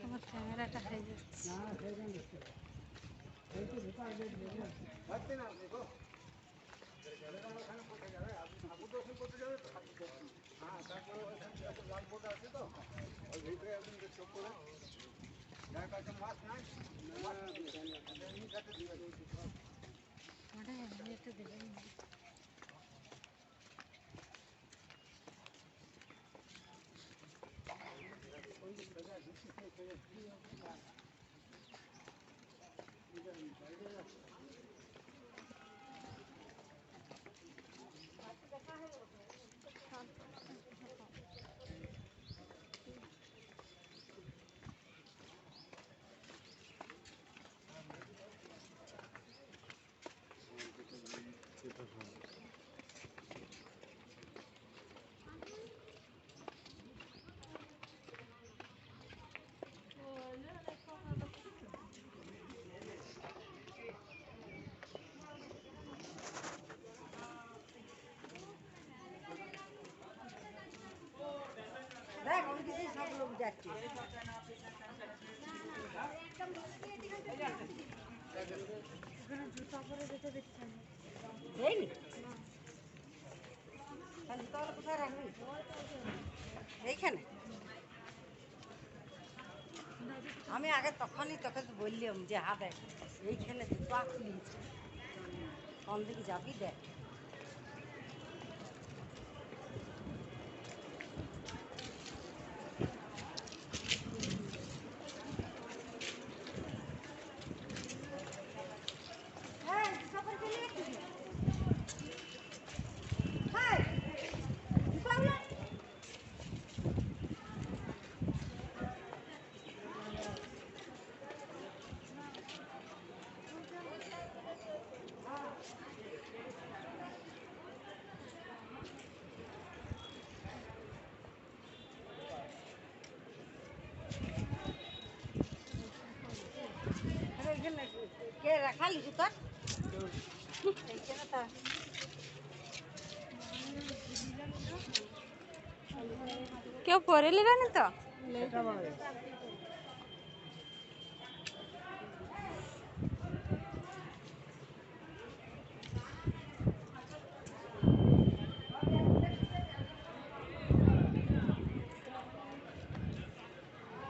আমার ক্যামেরাটা হয়ে যাচ্ছে। দেখ ওইদিকে সব লোক যাচ্ছে। জুতা পরে যেতে দেখছেন দেয়নি, জুতা কোথায় রাখবি? এইখানে আমি আগে তখনই তোকে তো বললাম যে হা দেখ এইখানে জুতা খুলিয়েছে, কোন দিকে যাবি দেখ। কে রাখালি জুতা কেউ পরে নিলেন তো।